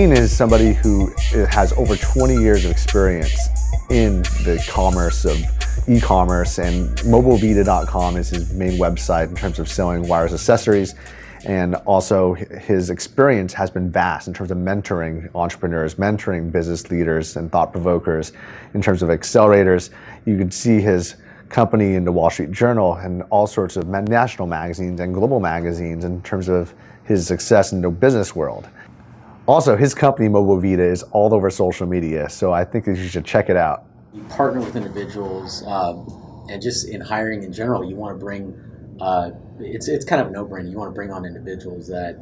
Dean is somebody who has over 20 years of experience in the commerce of e-commerce, and mobilevita.com is his main website in terms of selling wireless accessories. And also his experience has been vast in terms of mentoring entrepreneurs, mentoring business leaders and thought provokers in terms of accelerators. You can see his company in the Wall Street Journal and all sorts of national magazines and global magazines in terms of his success in the business world. Also, his company, Mobile Vita, is all over social media, so I think that you should check it out. You partner with individuals, and just in hiring in general, you want to bring, it's kind of a no-brainer. You want to bring on individuals that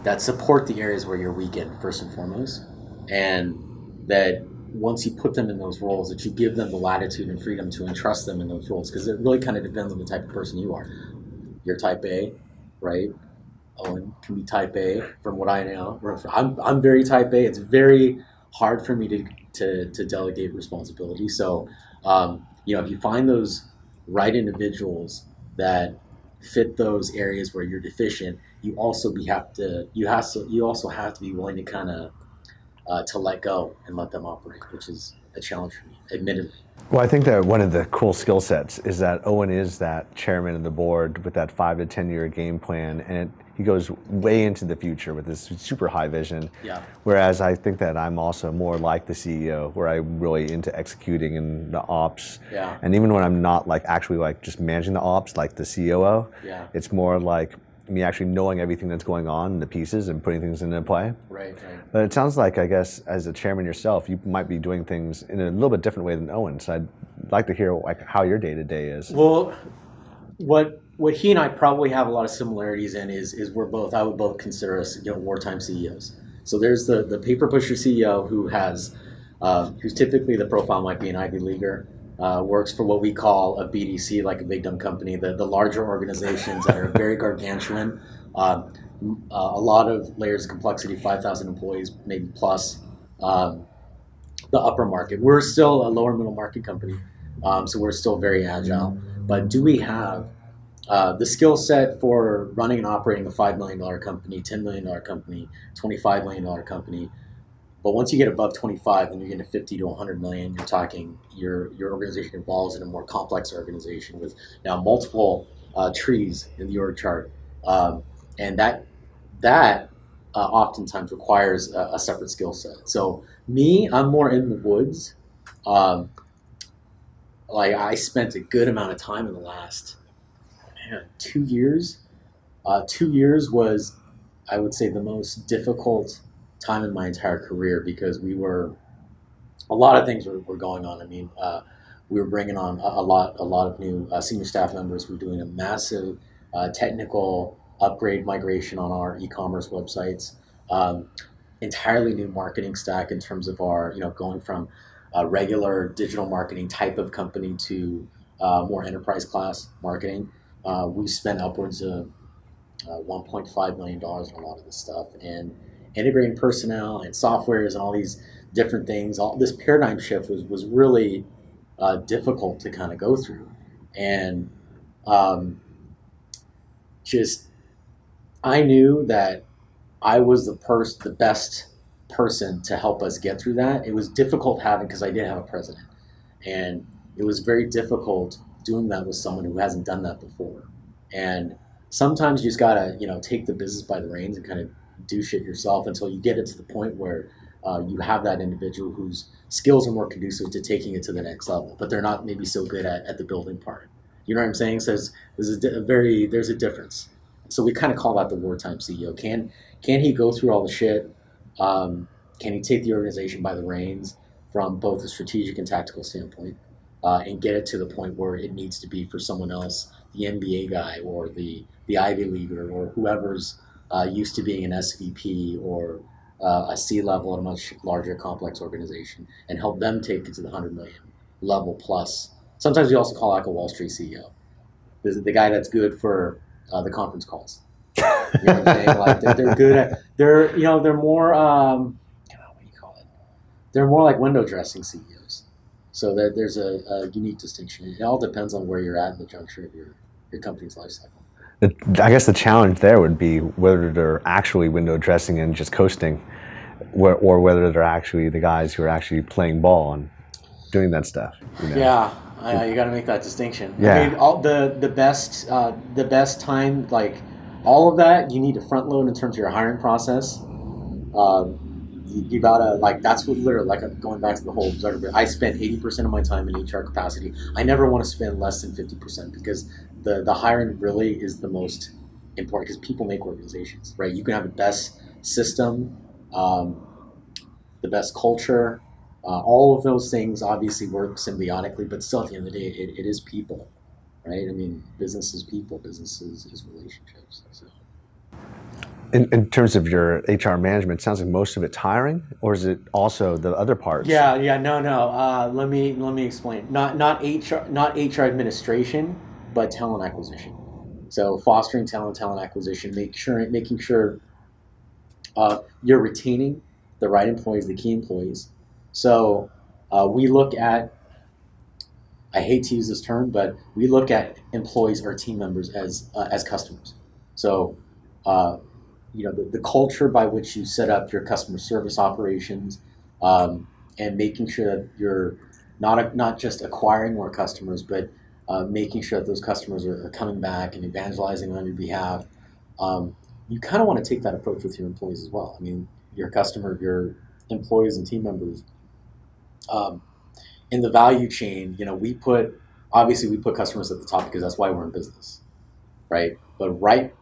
that support the areas where you're weak in, first and foremost, and that once you put them in those roles, that you give them the latitude and freedom to entrust them in those roles, because it really kind of depends on the type of person you are. You're type A, right? Owen can be type A, from what I know. I'm very type A. It's very hard for me to delegate responsibility. So, if you find those right individuals that fit those areas where you're deficient, you also have to be willing to kind of to let go and let them operate, which is a challenge for me, admittedly. Well, I think that one of the cool skill sets is that Owen is that chairman of the board with that 5 to 10 year game plan, and he goes way into the future with this super high vision. Yeah. Whereas I think that I'm also more like the CEO, where I'm really into executing and the ops. Yeah. And even when I'm not actually just managing the ops, like the COO, yeah. It's more like me actually knowing everything that's going on, the pieces, and putting things into play. Right. But it sounds like, I guess, as a chairman yourself, you might be doing things in a little bit different way than Owen. So I'd like to hear how your day-to-day is. Well, what he and I probably have a lot of similarities in is I would both consider us, wartime CEOs. So there's the paper pusher CEO who's typically, the profile might be an Ivy Leaguer, works for what we call a BDC, like a big dumb company, the larger organizations that are very gargantuan, a lot of layers of complexity, 5,000 employees, maybe plus, the upper market. We're still a lower middle market company, so we're still very agile. But do we have the skill set for running and operating a $5 million company, $10 million company, $25 million company? But once you get above 25 and you're getting to 50 to 100 million, you're talking your organization evolves in a more complex organization with now multiple trees in the org chart, and that oftentimes requires a separate skill set. So me, I'm more in the woods. I spent a good amount of time in the last 2 years. 2 years was, I would say, the most difficult time in my entire career, because a lot of things were going on. I mean, we were bringing on a lot of new senior staff members. We're doing a massive technical upgrade migration on our e-commerce websites, entirely new marketing stack in terms of our, going from a regular digital marketing type of company to more enterprise class marketing. We spent upwards of $1.5 million on a lot of this stuff, and integrating personnel and softwares and all these different things. All this paradigm shift was really difficult to kind of go through, and I knew that I was the best person to help us get through that. It was difficult because I did have a president, and it was very difficult doing that with someone who hasn't done that before. And sometimes you just gotta, take the business by the reins and kind of do shit yourself until you get it to the point where you have that individual whose skills are more conducive to taking it to the next level, but they're not maybe so good at the building part. You know what I'm saying? So there's a difference. So we kind of call that the wartime CEO. Can he go through all the shit? Can he take the organization by the reins from both a strategic and tactical standpoint, and get it to the point where it needs to be for someone else, the MBA guy or the Ivy Leaguer or whoever's used to being an SVP or a C-level at a much larger, complex organization, and help them take it to the 100 million level plus. Sometimes we also call like a Wall Street CEO. This is the guy that's good for the conference calls. You know what I'm saying? Like they're good at they're more what do you call it? They're more like window dressing CEOs. So that there's a unique distinction. It all depends on where you're at in the juncture of your company's life cycle. I guess the challenge there would be whether they're actually window dressing and just coasting, or whether they're actually the guys who are actually playing ball and doing that stuff. You know? Yeah, you got to make that distinction. Yeah. I mean, all the best time, like all of that, you need to front load in terms of your hiring process. You gotta, like, that's what literally, like, going back to the whole observer, I spend 80% of my time in HR capacity. I never want to spend less than 50% because the hiring really is the most important, because people make organizations, right? You can have the best system, the best culture, all of those things obviously work symbiotically, but still at the end of the day, it is people, right? I mean, business is people, business is relationships. So. In terms of your HR management, it sounds like most of it's hiring, or is it also the other parts? No. Let me explain. Not HR administration, but talent acquisition. So fostering talent acquisition, making sure you're retaining the right employees, the key employees. So we look at, I hate to use this term, but we look at employees or team members as customers. So the culture by which you set up your customer service operations, and making sure that you're not just acquiring more customers, but making sure that those customers are coming back and evangelizing on your behalf. You kind of want to take that approach with your employees as well. I mean, your customer, your employees and team members. In the value chain, we put customers at the top because that's why we're in business, right? But right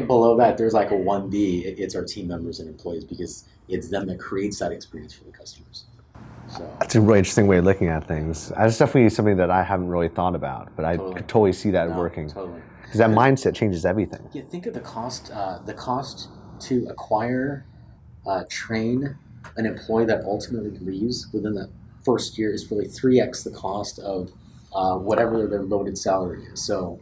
below that, there's like a 1B. It's our team members and employees, because it's them that creates that experience for the customers. So that's a really interesting way of looking at things. That's definitely something that I haven't really thought about, but I could totally see that working. Totally. Because that mindset changes everything. Yeah, think of the cost to acquire, train an employee that ultimately leaves within that first year is really 3x the cost of whatever their loaded salary is. So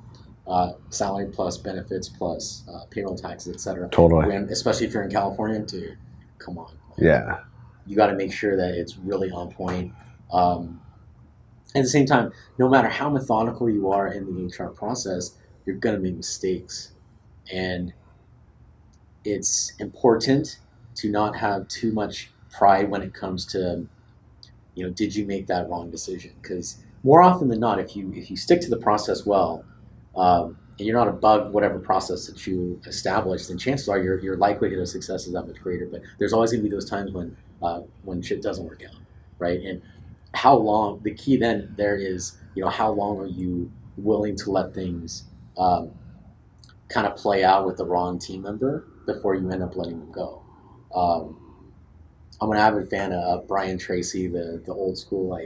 salary plus benefits plus payroll taxes, etc. Totally. Especially if you're in California, dude, come on. Yeah. You got to make sure that it's really on point. At the same time, no matter how methodical you are in the HR process, you're going to make mistakes. And it's important to not have too much pride when it comes to, did you make that wrong decision? Because more often than not, if you stick to the process well, and you're not above whatever process that you establish, then chances are your likelihood of success is that much greater. But there's always going to be those times when shit doesn't work out, right? And how long, the key then there is, how long are you willing to let things kind of play out with the wrong team member before you end up letting them go? I'm an avid fan of Brian Tracy, the old school,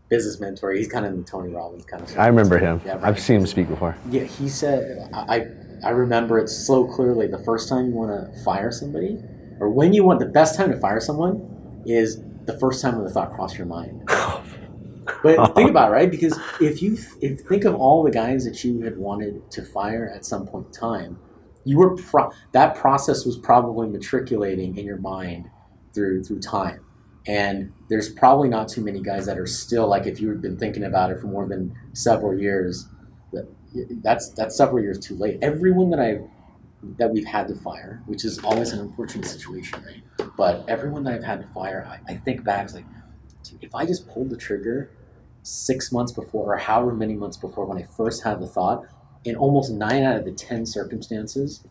business mentor. He's kind of in the Tony Robbins kind of. I remember him. Yeah, I've seen him speak before. Yeah, he said, I remember it so clearly. The first time you want to fire somebody, or when you want, the best time to fire someone is the first time when the thought crossed your mind. But think about it, right? Because if you think of all the guys that you had wanted to fire at some point in time, that process was probably matriculating in your mind through time. And there's probably not too many guys that are still, like, if you had been thinking about it for more than several years, that's several years too late. Everyone that we've had to fire, which is always an unfortunate situation, right? But everyone that I've had to fire, I think back, it's like, dude, if I just pulled the trigger 6 months before, or however many months before when I first had the thought, in almost 9 out of the 10 circumstances,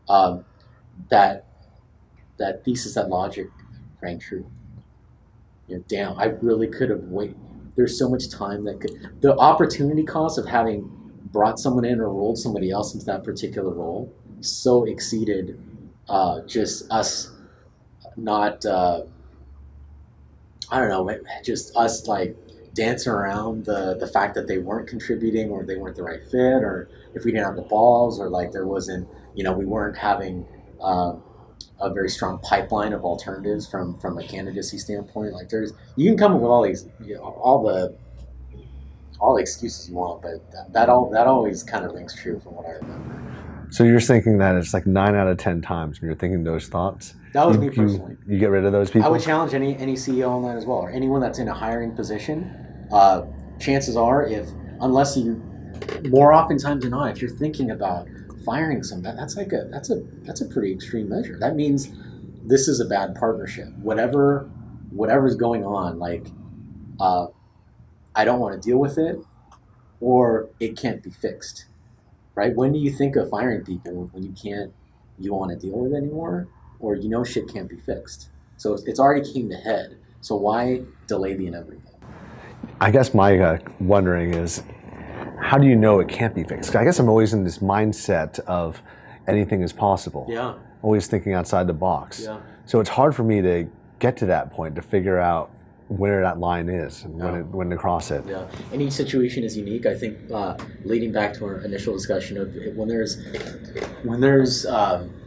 that thesis, that logic rang true. Damn, I really could have waited. There's so much time the opportunity cost of having brought someone in or rolled somebody else into that particular role so exceeded just us not, I don't know, just us like dancing around the fact that they weren't contributing, or they weren't the right fit, or if we didn't have the balls, or like there wasn't, we weren't having a very strong pipeline of alternatives from a candidacy standpoint. Like you can come up with all these, all the excuses you want, but that always kind of rings true from what I remember. So you're thinking that it's like 9 out of 10 times when you're thinking those thoughts. That was me personally. You get rid of those people? I would challenge any CEO on that as well, or anyone that's in a hiring position. Chances are, unless you, more oftentimes than not, if you're thinking about firing someone, that's a pretty extreme measure. That means this is a bad partnership. Whatever's going on, like I don't want to deal with it, or it can't be fixed, right? When do you think of firing people? When you don't want to deal with it anymore, or shit can't be fixed. So it's already came to head. So why delay the inevitable? I guess my wondering is, how do you know it can't be fixed? I guess I'm always in this mindset of anything is possible. Yeah. Always thinking outside the box. Yeah. So it's hard for me to get to that point, to figure out where that line is and when to cross it. Yeah. And each situation is unique. I think leading back to our initial discussion of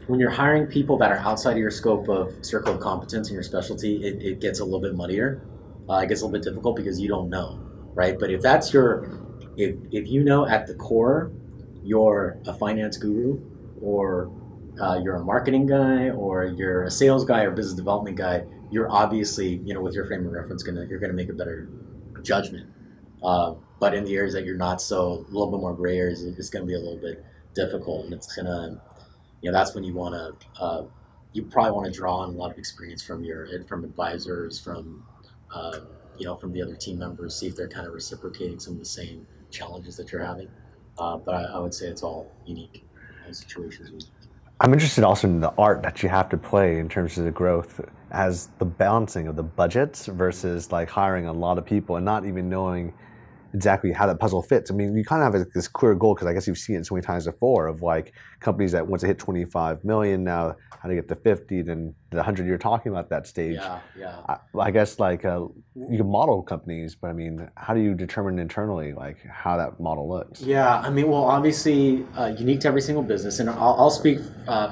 when you're hiring people that are outside of your scope of circle of competence and your specialty, it gets a little bit muddier. It gets a little bit difficult because you don't know, right? But if that's if you know at the core you're a finance guru, or you're a marketing guy, or you're a sales guy or business development guy, you're obviously, with your frame of reference, you're gonna make a better judgment. But in the areas that you're not, so a little bit more gray areas, it's gonna be a little bit difficult, and it's gonna, that's when you probably want to draw on a lot of experience from advisors, from the other team members, see if they're kind of reciprocating some of the same challenges that you're having. But I would say it's all unique. Situations. I'm interested also in the art that you have to play in terms of the growth, as the balancing of the budgets versus like hiring a lot of people and not even knowing exactly how that puzzle fits. I mean, you kind of have this clear goal, because I guess you've seen it so many times before, of like companies that once they hit 25 million, now how to get to 50, then the 100 you're talking about that stage. Yeah. I guess like you can model companies, but I mean, how do you determine internally like how that model looks? Yeah, I mean, well, obviously unique to every single business, and I'll speak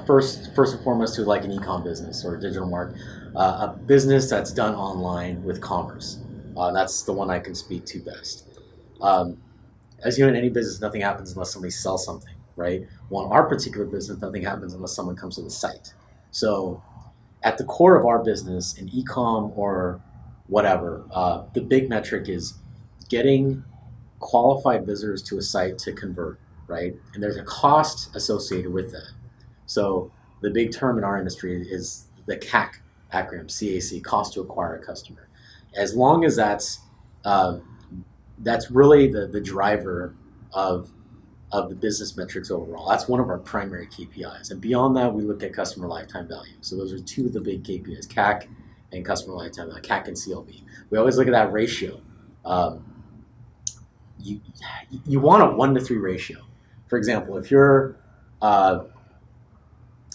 first and foremost to like an e-com business or a digital market, a business that's done online with commerce. That's the one I can speak to best. As in any business, nothing happens unless somebody sells something, right? Well, in our particular business, nothing happens unless someone comes to the site. So at the core of our business, in e-com or whatever, the big metric is getting qualified visitors to a site to convert, right? And there's a cost associated with that. So the big term in our industry is the CAC acronym, CAC, cost to acquire a customer. As long as that's really the driver of the business metrics overall. That's one of our primary KPIs. And beyond that, we look at customer lifetime value. So those are two of the big KPIs, CAC and customer lifetime value, CAC and CLV. We always look at that ratio. You want a 1-to-3 ratio. For example, if you're,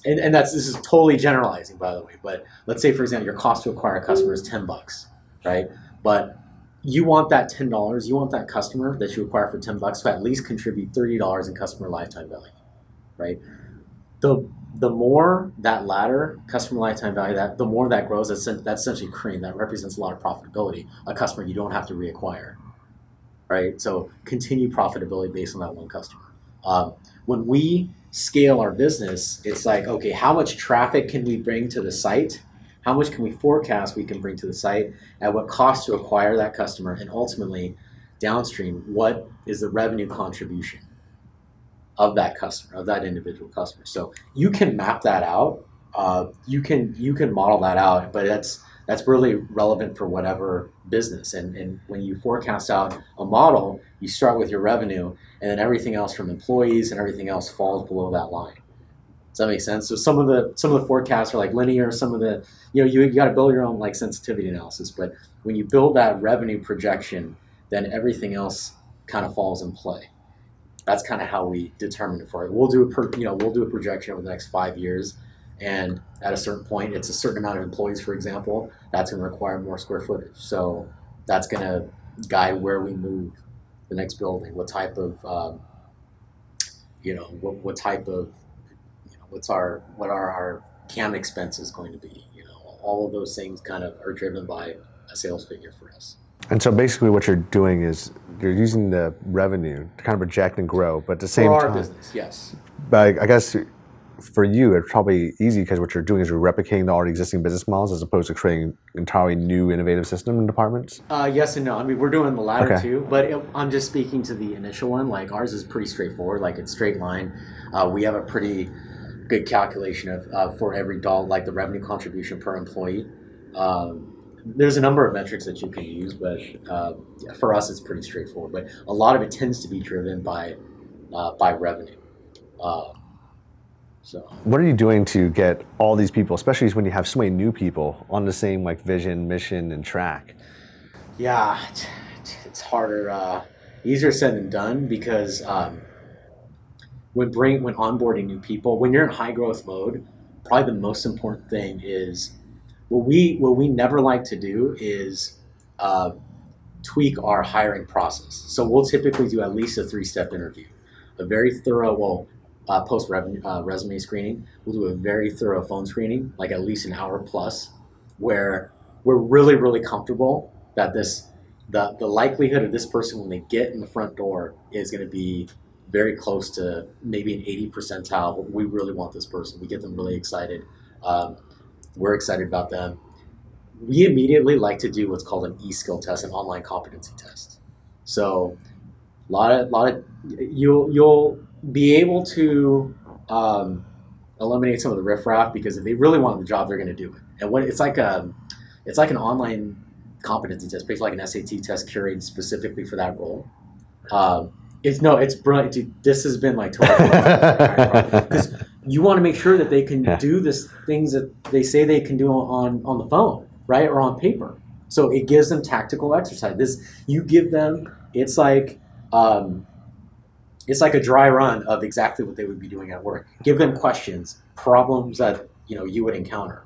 this is totally generalizing, by the way, but let's say, for example, your cost to acquire a customer is $10, right? But you want that $10, you want that customer that you acquire for $10 to at least contribute $30 in customer lifetime value, right? The more that ladder, customer lifetime value, the more that grows, that's essentially cream. That represents a lot of profitability, a customer you don't have to reacquire, right? So continue profitability based on that one customer. When we scale our business, it's like, okay, how much traffic can we bring to the site? How much can we forecast we can bring to the site, at what cost to acquire that customer, and ultimately, downstream, what is the revenue contribution of that customer, of that individual customer? So you can map that out. You can model that out, but that's really relevant for whatever business. And when you forecast out a model, you start with your revenue, and then everything else from employees and everything else falls below that line. Does that make sense? So some of the forecasts are like linear. Some of the, you got to build your own like sensitivity analysis. But when you build that revenue projection, then everything else kind of falls in play. That's kind of how we determine it for it. We'll do a projection over the next 5 years, and at a certain point, it's a certain amount of employees, for example, that's going to require more square footage. So that's going to guide where we move the next building, what type of, what are our CAM expenses going to be? All of those things kind of are driven by a sales figure for us. And so basically what you're doing is you're using the revenue to kind of project and grow, but at the same time, for our business, yes. But I guess for you, it's probably easy because what you're doing is you're replicating the already existing business models as opposed to creating entirely new innovative system and departments? Yes and no. I mean, we're doing the latter too, but I'm just speaking to the initial one. Like ours is pretty straightforward. Like it's straight line. We have a pretty good calculation of for every dollar, like the revenue contribution per employee. There's a number of metrics that you can use, but for us, it's pretty straightforward. But a lot of it tends to be driven by revenue. So, what are you doing to get all these people, especially when you have so many new people, on the same like vision, mission, and track? Yeah, it's harder, easier said than done because when onboarding new people, when you're in high growth mode, probably the most important thing is what we never like to do is tweak our hiring process. So we'll typically do at least a 3-step interview, a very thorough, post resume screening. We'll do a very thorough phone screening, like at least an hour plus, where we're really, really comfortable that the likelihood of this person when they get in the front door is going to be very close to maybe an 80 percentile. We really want this person. We get them really excited. We're excited about them. We immediately like to do what's called an e-skill test, an online competency test. So a lot of you'll be able to eliminate some of the riffraff because if they really want the job, they're going to do it. And when it's like an online competency test, basically like an SAT test curated specifically for that role. It's brilliant. Dude, this has been like totally because you want to make sure that they can do this things that they say they can do on the phone, right, or on paper. So it gives them tactical exercise. You give them. It's like a dry run of exactly what they would be doing at work. Give them questions, problems that you would encounter.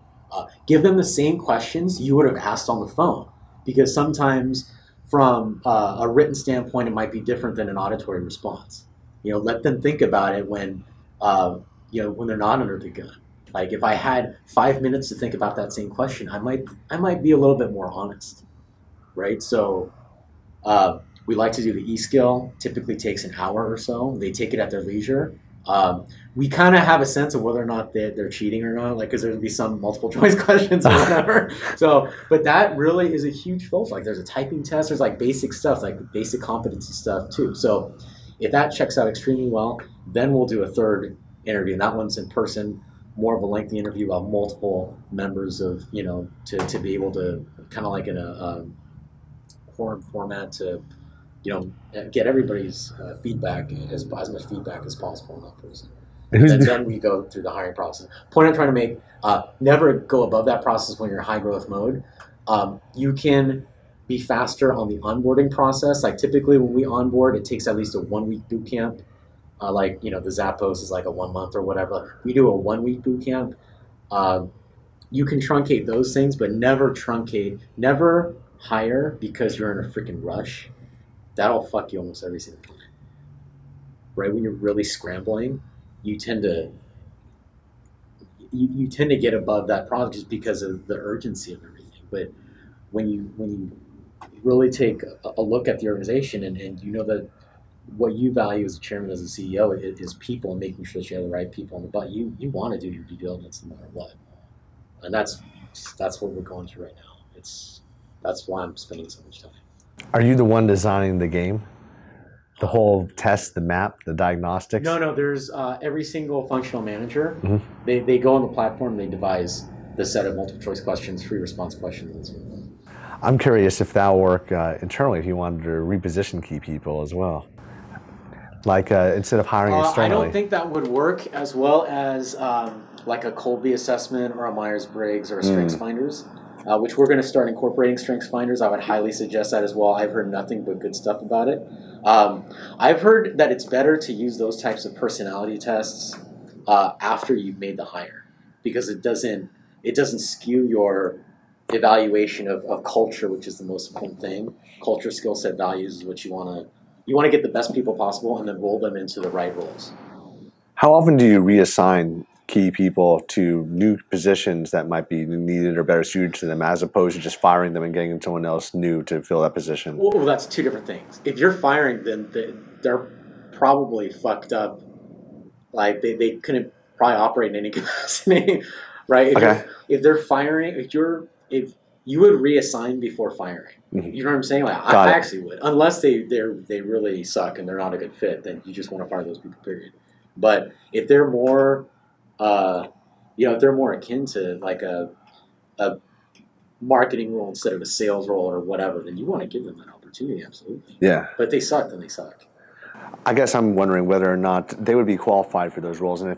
Give them the same questions you would have asked on the phone, because sometimes from a written standpoint, it might be different than an auditory response. Let them think about it when they're not under the gun. Like if I had 5 minutes to think about that same question, I might be a little bit more honest, right? So we like to do the e-skill. Typically takes an hour or so. They take it at their leisure. We kind of have a sense of whether or not they're cheating or not, like because there'll be some multiple choice questions or whatever. So, but that really is a huge filter. Like there's a typing test. There's like basic stuff, like basic competency stuff too. So if that checks out extremely well, then we'll do a third interview, and that one's in person, more of a lengthy interview of multiple members of to be able to kind of like in a quorum format to get everybody's feedback, as much feedback as possible on that person. And then we go through the hiring process. Point I'm trying to make, never go above that process when you're in high growth mode. You can be faster on the onboarding process. Like typically when we onboard, it takes at least a 1-week boot camp. The Zappos is like a 1 month or whatever. We do a 1-week boot camp. You can truncate those things, but never hire because you're in a freaking rush. That'll fuck you almost every single time. Right? When you're really scrambling, you tend to get above that problem just because of the urgency of everything. But when you really take a look at the organization and that what you value as a chairman, as a CEO, is people and making sure that you have the right people on the butt. You want to do your due diligence no matter what. And that's what we're going through right now. That's why I'm spending so much time. Are you the one designing the game? The whole test, the map, the diagnostics? No. There's every single functional manager. Mm-hmm. They go on the platform. They devise the set of multiple choice questions, free response questions. I'm curious if that will work internally. If you wanted to reposition key people as well, like instead of hiring externally. I don't think that would work as well as like a Colby assessment or a Myers-Briggs or a StrengthsFinders. Which we're going to start incorporating StrengthsFinders. I would highly suggest that as well. I've heard nothing but good stuff about it. I've heard that it's better to use those types of personality tests after you've made the hire, because it doesn't skew your evaluation of culture, which is the most important thing. Culture, skill set, values is what you want to get the best people possible and then roll them into the right roles. How often do you reassign key people to new positions that might be needed or better suited to them, as opposed to just firing them and getting someone else new to fill that position? Well, that's two different things. If you're firing them, they're probably fucked up. Like they couldn't probably operate in any capacity, right? If they're firing, if you would reassign before firing. You know what I'm saying? Like I actually would, unless they really suck and they're not a good fit. Then you just want to fire those people. Period. But if they're more, if they're more akin to like a marketing role instead of a sales role or whatever, then you want to give them that opportunity. Absolutely. Yeah. But if they suck, then they suck. I guess I'm wondering whether or not they would be qualified for those roles, and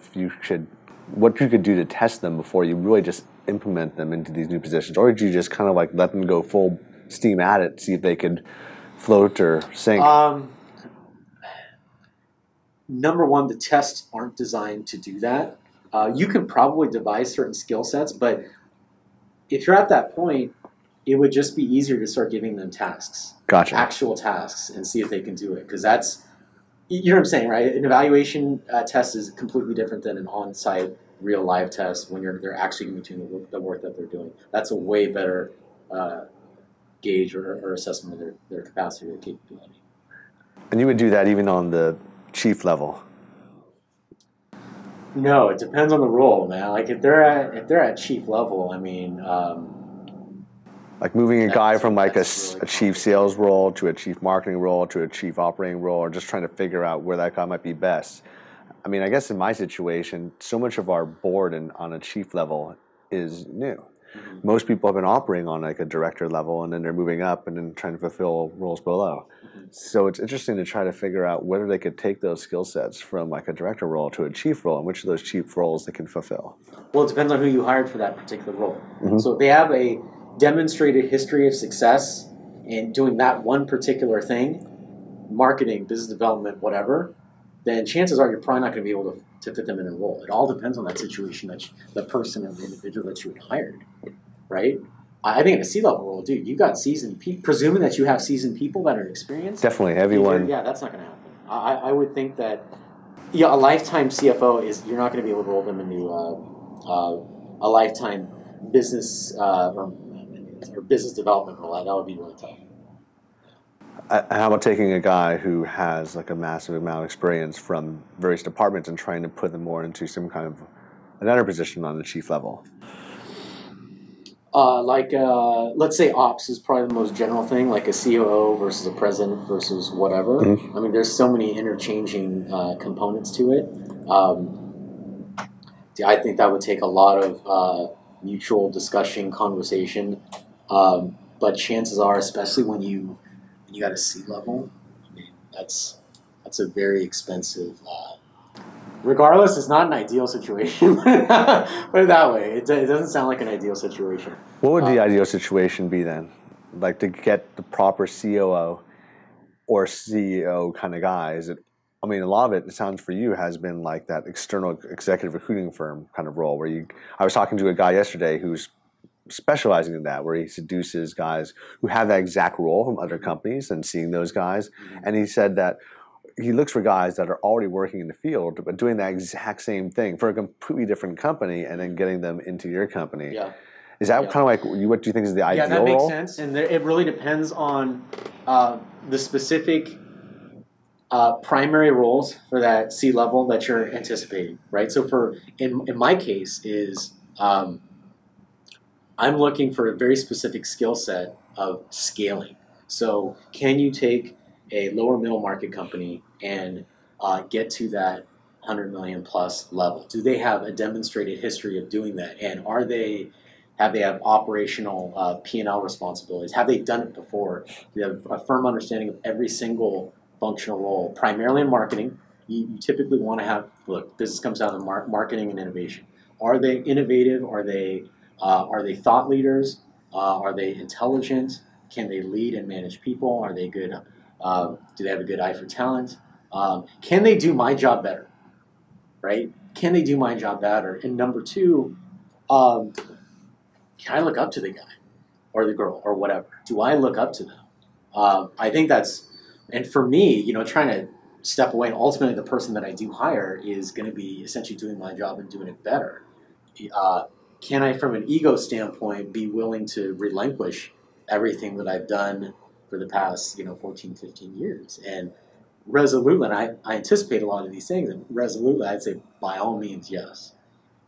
what you could do to test them before you really just implement them into these new positions, or did you just kind of like let them go full steam at it, see if they could float or sink? Number one, the tests aren't designed to do that. You can probably devise certain skill sets, but if you're at that point, it would just be easier to start giving them tasks, actual tasks, and see if they can do it. Because that's, you know what I'm saying, right? An evaluation test is completely different than an on-site, real live test when they're actually going to be doing the work that they're doing. That's a way better gauge or assessment of their capacity or capability. And you would do that even on the chief level? No, it depends on the role, man. Like if they're at chief level, I mean, like moving a guy from like a chief sales role to a chief marketing role to a chief operating role, or just trying to figure out where that guy might be best. I mean, I guess in my situation, so much of our board on a chief level is new. Mm-hmm. Most people have been operating on like a director level, and then they're moving up and then trying to fulfill roles below. Mm-hmm. So it's interesting to try to figure out whether they could take those skill sets from like a director role to a chief role, and which of those chief roles they can fulfill. Well, it depends on who you hired for that particular role. Mm-hmm. So if they have a demonstrated history of success in doing that one particular thing, marketing, business development, whatever, then chances are you're probably not going to be able to fit them in a role. It all depends on that situation, the person or the individual that you had hired, right? I think in a C-level role, dude, you got seasoned people, presuming that you have seasoned people that are experienced. Definitely, everyone. Yeah, that's not going to happen. I would think that a lifetime CFO you're not going to be able to roll them into a lifetime business or business development role. That would be really tough. How about taking a guy who has like a massive amount of experience from various departments and trying to put them more into some kind of another position on the chief level? Let's say ops is probably the most general thing, like a COO versus a president versus whatever. Mm-hmm. I mean, there's so many interchanging components to it. I think that would take a lot of mutual discussion, conversation. But chances are, especially when you got a C-level, I mean, that's a very expensive. Regardless, it's not an ideal situation. Put it that way. It doesn't sound like an ideal situation. What would the ideal situation be then? Like to get the proper COO or CEO kind of guy? Is it? I mean, a lot of it sounds for you has been like that external executive recruiting firm kind of role where I was talking to a guy yesterday who's specializing in that, where he seduces guys who have that exact role from other companies and seeing those guys. Mm-hmm. And he said that he looks for guys that are already working in the field, but doing that exact same thing for a completely different company and then getting them into your company. Yeah. Is that kind of like, what do you think is the ideal role? Yeah, that makes sense. And it really depends on the specific primary roles for that C-level that you're anticipating, right? So in my case is I'm looking for a very specific skill set of scaling. So can you take a lower middle market company and get to that 100 million plus level? Do they have a demonstrated history of doing that? And have they have operational P&L responsibilities? Have they done it before? Do they have a firm understanding of every single functional role, primarily in marketing? You typically want to have, look, business comes down to marketing and innovation. Are they innovative? Are they thought leaders? Are they intelligent? Can they lead and manage people? Are they good? Do they have a good eye for talent? Can they do my job better? Right? Can they do my job better? And number two, can I look up to the guy or the girl or whatever? Do I look up to them? I think that's, and for me, trying to step away, and ultimately the person that I do hire is going to be essentially doing my job and doing it better. Can I, from an ego standpoint, be willing to relinquish everything that I've done for the past, 14, 15 years? And resolutely, and I anticipate a lot of these things, and resolutely, I'd say by all means, yes.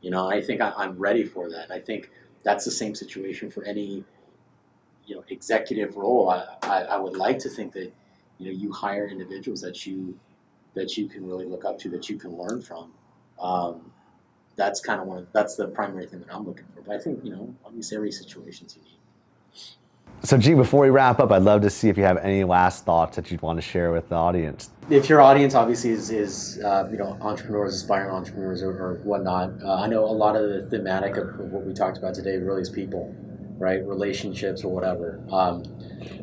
You know, I think I'm ready for that. I think that's the same situation for any, you know, executive role. I would like to think that, you know, you hire individuals that you can really look up to, that you can learn from. That's kind of that's the primary thing that I'm looking for. But I think, you know, obviously every situation's unique. So, G, before we wrap up, I'd love to see if you have any last thoughts that you'd want to share with the audience. If your audience obviously is you know, entrepreneurs, aspiring entrepreneurs, or whatnot, I know a lot of the thematic of what we talked about today really is people, right? Relationships or whatever.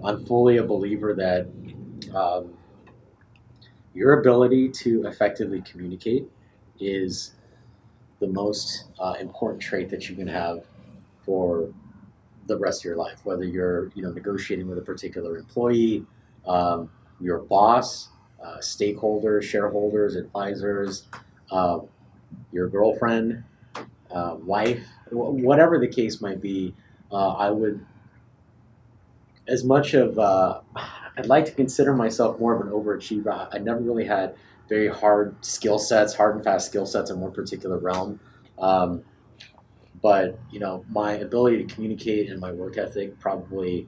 I'm fully a believer that your ability to effectively communicate is the most important trait that you can have for the rest of your life, whether you're, you know, negotiating with a particular employee, your boss, stakeholders, shareholders, advisors, your girlfriend, wife, whatever the case might be. I would, as much of, I'd like to consider myself more of an overachiever. I never really had very hard and fast skill sets in one particular realm. But, you know, my ability to communicate and my work ethic probably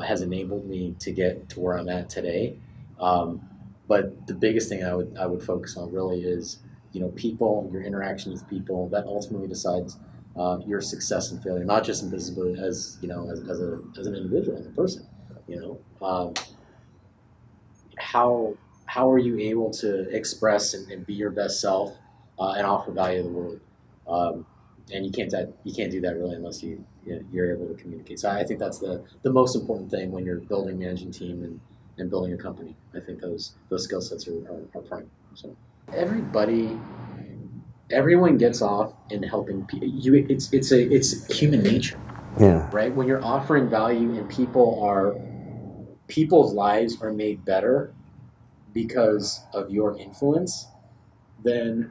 has enabled me to get to where I'm at today. But the biggest thing I would focus on really is, you know, people, your interaction with people. That ultimately decides your success and failure, not just in business, but as, you know, as an individual, as a person. You know, how are you able to express and be your best self and offer value to the world? And you can't do that really unless you're able to communicate. So I think that's the most important thing when you're building, managing team and building a company. I think those skill sets are prime. So everyone gets off in helping people. It's human nature. Yeah. Right. When you're offering value and people's lives are made better because of your influence, then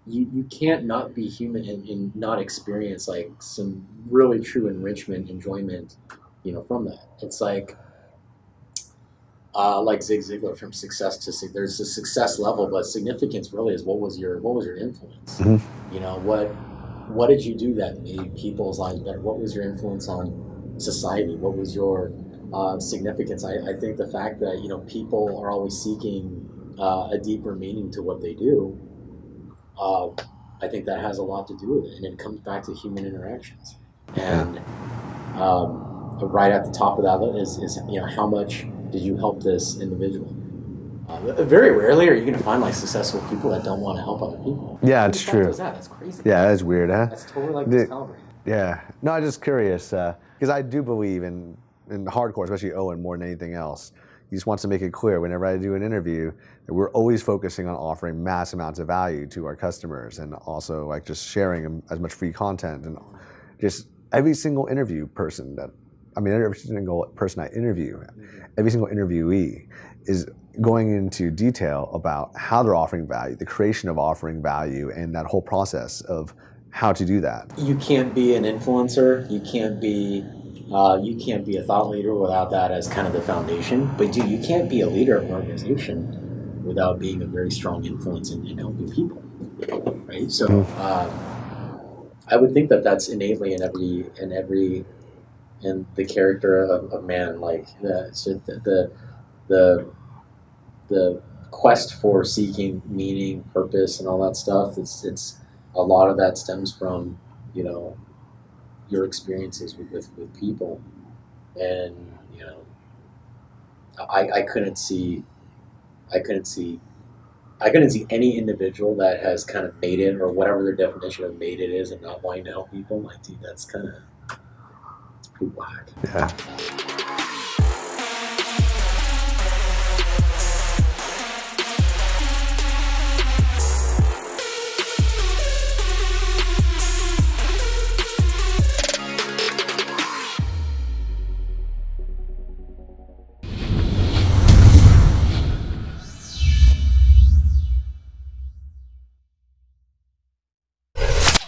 you can't not be human and not experience like some really true enrichment, enjoyment, you know, from that. It's like Zig Ziglar, from success to there's a success level, but significance really is what was your influence. Mm-hmm. You know, what did you do that made people's lives better? What was your influence on society? What was your significance? I think the fact that, you know, people are always seeking a deeper meaning to what they do, I think that has a lot to do with it, and it comes back to human interactions. And right at the top of that is you know, how much did you help this individual? Very rarely are you going to find like successful people that don't want to help other people. Yeah, it's true. That's crazy. Yeah, that's weird, huh? That's totally like discalibrated. Yeah. No, I'm just curious because I do believe in hardcore, especially Owen, more than anything else. He just wants to make it clear whenever I do an interview that we're always focusing on offering mass amounts of value to our customers, and also like just sharing as much free content, and just every single interview person every single person I interview, every single interviewee is going into detail about how they're offering value, the creation of offering value, and that whole process of how to do that. You can't be an influencer. You can't be a thought leader without that as kind of the foundation. But you can't be a leader of an organization without being a very strong influence in helping people, right? So I would think that that's innately in the character of man. Like the quest for seeking meaning, purpose, and all that stuff. It's a lot of that stems from, you know, your experiences with people. And, you know, I couldn't see any individual that has kind of made it, or whatever their definition of made it is, and not wanting to help people. Like, dude, that's pretty whack. Yeah.